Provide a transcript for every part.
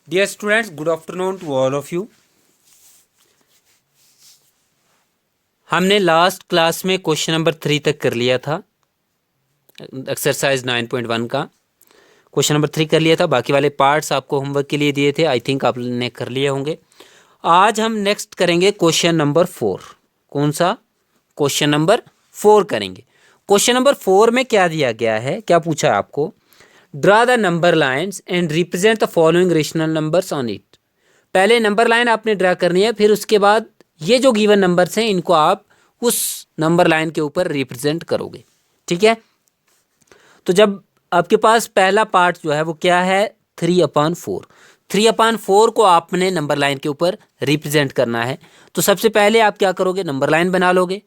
Dear students, good afternoon to all of you. हमने last class में question number 3 तक कर लिया था। एक्सरसाइज 9.1 का क्वेश्चन नंबर 3 कर लिया था। बाकी वाले पार्ट्स आपको होमवर्क के लिए दिए थे, आई थिंक आपने कर लिए होंगे। आज हम नेक्स्ट करेंगे क्वेश्चन नंबर 4। कौन सा? क्वेश्चन नंबर 4 करेंगे। क्वेश्चन नंबर 4 में क्या दिया गया है, क्या पूछा है आपको? Draw the number lines and represent the following rational numbers on it. पहले नंबर लाइन आपने ड्रा करनी है, फिर उसके बाद ये जो गिवन नंबर्स हैं इनको आप उस नंबर लाइन के ऊपर रिप्रेजेंट करोगे। ठीक है, तो जब आपके पास पहला पार्ट जो है वो क्या है, 3/4। 3/4 को आपने नंबर लाइन के ऊपर रिप्रेजेंट करना है। तो सबसे पहले आप क्या करोगे, नंबर लाइन बना लोगे।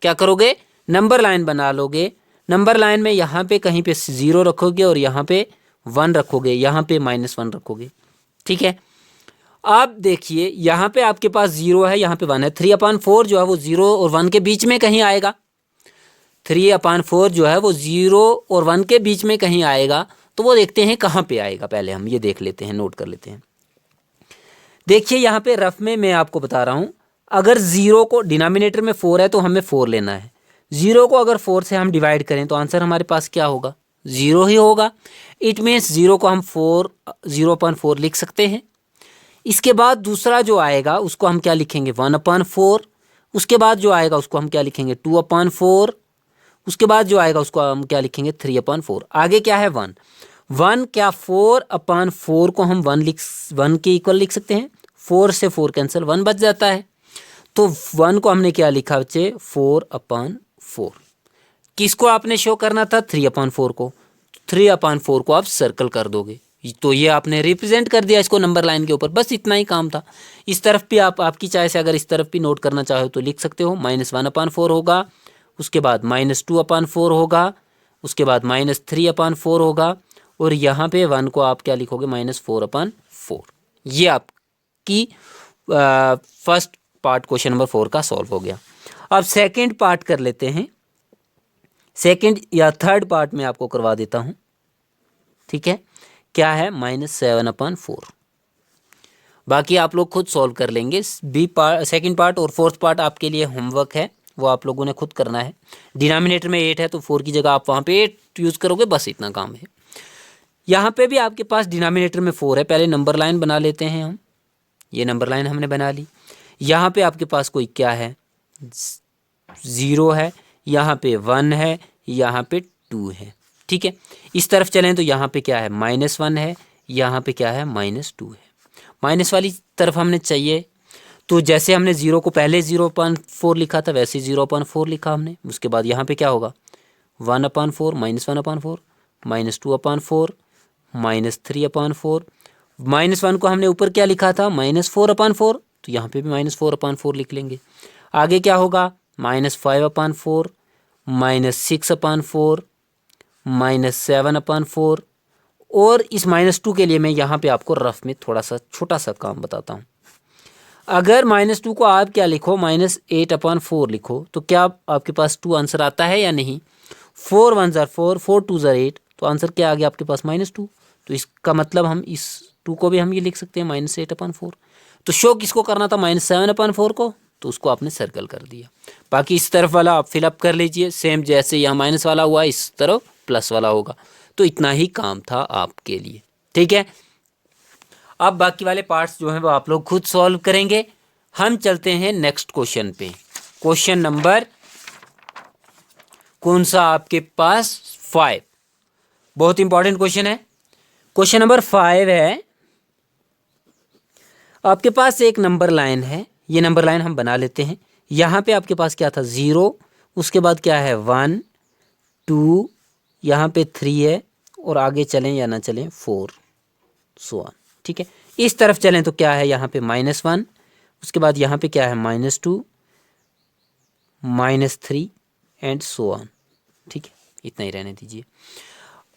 क्या करोगे? नंबर लाइन बना लोगे। नंबर लाइन में यहाँ पे कहीं पे 0 रखोगे और यहाँ पे 1 रखोगे, यहाँ पे -1 रखोगे। ठीक है, अब देखिए यहाँ पे आपके पास 0 है, यहाँ पे 1 है। 3/4 जो है वो 0 और 1 के बीच में कहीं आएगा। 3/4 जो है वो 0 और 1 के बीच में कहीं आएगा। तो वो देखते हैं कहाँ पे आएगा, पहले हम ये देख लेते हैं, नोट कर लेते हैं। देखिए यहाँ पे रफ में मैं आपको बता रहा हूँ, अगर 0 को डिनोमिनेटर में 4 है तो हमें 4 लेना है। 0 को अगर 4 से हम डिवाइड करें तो आंसर हमारे पास क्या होगा? 0 ही होगा। इट मीन्स 0 को हम 0/4 लिख सकते हैं। इसके बाद दूसरा जो आएगा उसको हम क्या लिखेंगे? 1/4। उसके बाद जो आएगा उसको हम क्या लिखेंगे? 2/4। उसके बाद जो आएगा उसको हम क्या लिखेंगे? 3/4। आगे क्या है? 1 क्या 4/4 को हम 1 के इक्वल लिख सकते हैं। 4 से 4 कैंसिल, 1 बच जाता है। तो 1 को हमने क्या लिखा बच्चे? 4/4। किसको आपने शो करना था? 3/4 को। 3/4 को आप सर्कल कर दोगे, तो ये आपने रिप्रेजेंट कर दिया इसको नंबर लाइन के ऊपर। बस इतना ही काम था। इस तरफ भी आप आपकी चाहे से अगर इस तरफ भी नोट करना चाहो तो लिख सकते हो। -1/4 होगा, उसके बाद -2/4 होगा, उसके बाद -3/4 होगा, और यहाँ पे 1 को आप क्या लिखोगे? -4/4। ये आपकी फर्स्ट पार्ट क्वेश्चन नंबर 4 का सॉल्व हो गया। अब सेकेंड पार्ट कर लेते हैं। सेकेंड या थर्ड पार्ट में आपको करवा देता हूँ। ठीक है, क्या है? -7/4। बाकी आप लोग खुद सॉल्व कर लेंगे। सेकंड पार्ट और फोर्थ पार्ट आपके लिए होमवर्क है, वो आप लोगों ने खुद करना है। डिनोमिनेटर में 8 है तो 4 की जगह आप वहाँ पे 8 यूज़ करोगे, बस इतना काम है। यहाँ पे भी आपके पास डिनोमिनेटर में 4 है। पहले नंबर लाइन बना लेते हैं हम। ये नंबर लाइन हमने बना ली। यहाँ पे आपके पास कोई क्या है? 0 है, यहाँ पे 1 है, यहाँ पे 2 है। ठीक है, इस तरफ चलें तो यहाँ पे क्या है? -1 है, यहाँ पे क्या है? -2 है। माइनस वाली तरफ हमने चाहिए, तो जैसे हमने 0 को पहले 0/4 लिखा था वैसे 0/4 लिखा हमने। उसके बाद यहाँ पे क्या होगा? 1/4, -1/4, -2/4, -3/4। -1 को हमने ऊपर क्या लिखा था? -4/4, तो यहाँ पे भी -4/4 लिख लेंगे। आगे क्या होगा? -5/4, -6/4, -7/4। और इस -2 के लिए मैं यहाँ पे आपको रफ में थोड़ा सा छोटा सा काम बताता हूँ। अगर -2 को आप क्या लिखो? -8/4 लिखो, तो क्या आपके पास 2 आंसर आता है या नहीं? 4 1 ज़र 4, 4 2 ज़र 8, तो आंसर क्या आ गया आपके पास? -2। तो इसका मतलब हम इस 2 को भी हम ये लिख सकते हैं -8/4। तो शो किसको करना था? -7/4 को, तो उसको आपने सर्कल कर दिया। बाकी इस तरफ वाला आप फिलअप कर लीजिए, सेम जैसे यहाँ माइनस वाला हुआ इस तरफ प्लस वाला होगा। तो इतना ही काम था आपके लिए। ठीक है, अब बाकी वाले पार्ट्स जो हैं वो आप लोग खुद सॉल्व करेंगे। हम चलते हैं नेक्स्ट क्वेश्चन पे। क्वेश्चन नंबर कौन सा आपके पास? 5। बहुत इंपॉर्टेंट क्वेश्चन है। क्वेश्चन नंबर 5 है, आपके पास एक नंबर लाइन है। ये नंबर लाइन हम बना लेते हैं। यहाँ पे आपके पास क्या था? 0, उसके बाद क्या है? 1 2, यहाँ पे 3 है, और आगे चलें या ना चलें 4 सो ऑन। ठीक है, इस तरफ चलें तो क्या है? यहाँ पे -1, उसके बाद यहाँ पे क्या है? -2, -3 एंड सो ऑन। ठीक है, इतना ही रहने दीजिए।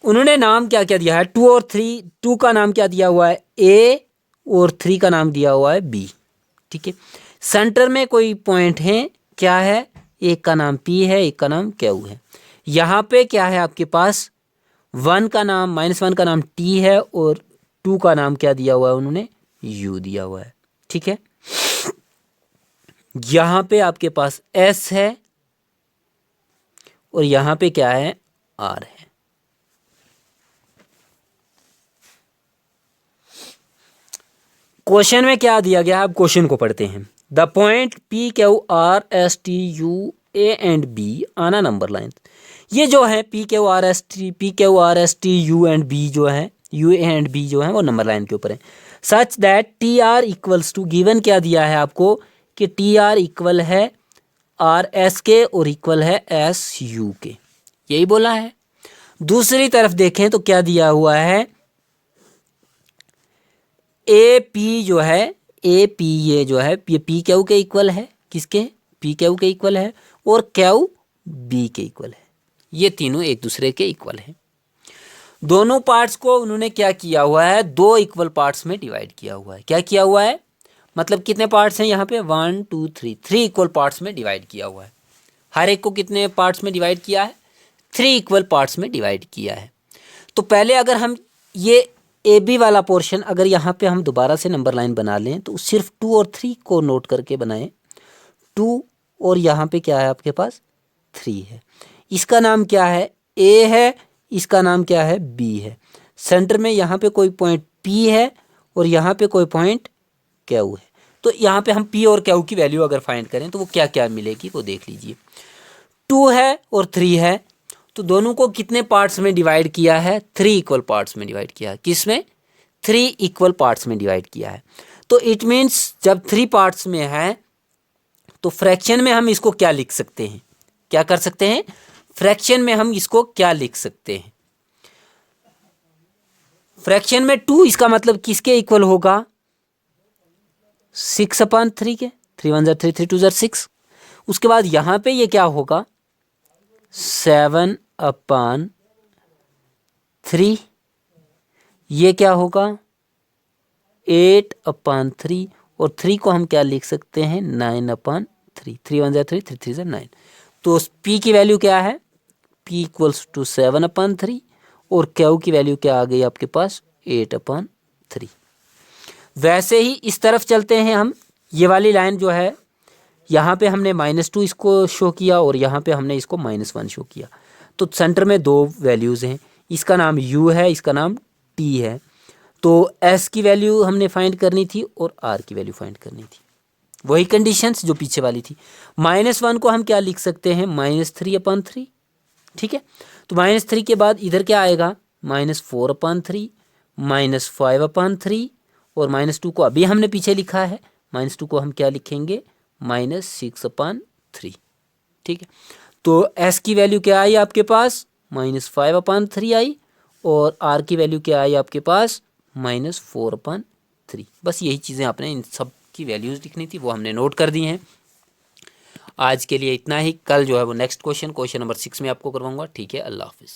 उन्होंने नाम क्या क्या दिया है? 2 और 3। 2 का नाम क्या दिया हुआ है? A, और 3 का नाम दिया हुआ है B। ठीक है, सेंटर में कोई पॉइंट है, क्या है? एक का नाम P है, एक का नाम Q है। यहाँ पे क्या है आपके पास? -1 का नाम T है, और 2 का नाम क्या दिया हुआ है उन्होंने, u दिया हुआ है। ठीक है, यहां पे आपके पास s है और यहां पे क्या है, r है। क्वेश्चन में क्या दिया गया है, आप क्वेश्चन को पढ़ते हैं। The point P Q R S T U A and B on a number line. ये जो है P Q R S T U and B जो है, यू ए एंड बी जो है वो नंबर लाइन के ऊपर है। Such that T R equals to, given क्या दिया है आपको कि टी आर इक्वल है आर एस के और इक्वल है एस यू के, यही बोला है। दूसरी तरफ देखें तो क्या दिया हुआ है, ए पी जो है, ए पी ये जो है ये पी क्यू के इक्वल है, किसके, पी क्यू के इक्वल है, और क्यू बी के इक्वल है। ये तीनों एक दूसरे के इक्वल है। दोनों पार्ट्स को उन्होंने क्या किया हुआ है, 2 इक्वल पार्ट्स में डिवाइड किया हुआ है। क्या किया हुआ है, मतलब कितने पार्ट्स हैं यहाँ पे, 1 2 3, 3 इक्वल पार्ट्स में डिवाइड किया हुआ है। हर एक को कितने पार्ट्स में डिवाइड किया है, 3 इक्वल पार्ट्स में डिवाइड किया है। तो पहले अगर हम ये ए बी वाला पोर्शन अगर यहाँ पे हम दोबारा से नंबर लाइन बना लें तो सिर्फ 2 और 3 को नोट करके बनाएं। 2 और यहाँ पे क्या है आपके पास 3 है। इसका नाम क्या है, ए है, इसका नाम क्या है, बी है। सेंटर में यहाँ पे कोई पॉइंट पी है और यहाँ पे कोई पॉइंट क्यू है। तो यहाँ पे हम पी और क्यू की वैल्यू अगर फाइंड करें तो वो क्या क्या मिलेगी वो देख लीजिए। 2 है और 3 है, तो दोनों को कितने पार्ट्स में डिवाइड किया है, 3 इक्वल पार्ट्स में डिवाइड किया है। किसमें, 3 इक्वल पार्ट्स में डिवाइड किया है। तो इट मीन्स जब 3 पार्ट्स में है तो फ्रैक्शन में हम इसको क्या लिख सकते हैं, क्या कर सकते हैं, फ्रैक्शन में हम इसको क्या लिख सकते हैं। फ्रैक्शन में 2 इसका मतलब किसके इक्वल होगा, 6/3 के, 3 1 3 3 2 6। उसके बाद यहां पे ये क्या होगा, 7/3, ये क्या होगा 8/3, और 3 को हम क्या लिख सकते हैं, 9/3, 3 1 3 3 3 9। तो P की वैल्यू क्या है, P इक्वल्स टू 7/3 और Q की वैल्यू क्या आ गई आपके पास, 8/3। वैसे ही इस तरफ चलते हैं हम, ये वाली लाइन जो है यहाँ पे हमने -2 इसको शो किया और यहाँ पे हमने इसको -1 शो किया। तो सेंटर में 2 वैल्यूज़ हैं, इसका नाम u है, इसका नाम t है। तो s की वैल्यू हमने फाइंड करनी थी और r की वैल्यू फाइंड करनी थी, वही कंडीशंस जो पीछे वाली थी। -1 को हम क्या लिख सकते हैं, -3/3। ठीक है, तो -3 के बाद इधर क्या आएगा, -4/3, -5/3, और -2 को अभी हमने पीछे लिखा है, -2 को हम क्या लिखेंगे, -6/3। ठीक है, तो s की वैल्यू क्या आई आपके पास, -5/3 आई, और r की वैल्यू क्या आई आपके पास, -4/3। बस यही चीज़ें आपने इन सब की वैल्यूज़ लिखनी थी, वो हमने नोट कर दी हैं। आज के लिए इतना ही, कल जो है वो नेक्स्ट क्वेश्चन नंबर 6 में आपको करवाऊंगा। ठीक है, अल्लाह हाफिज़।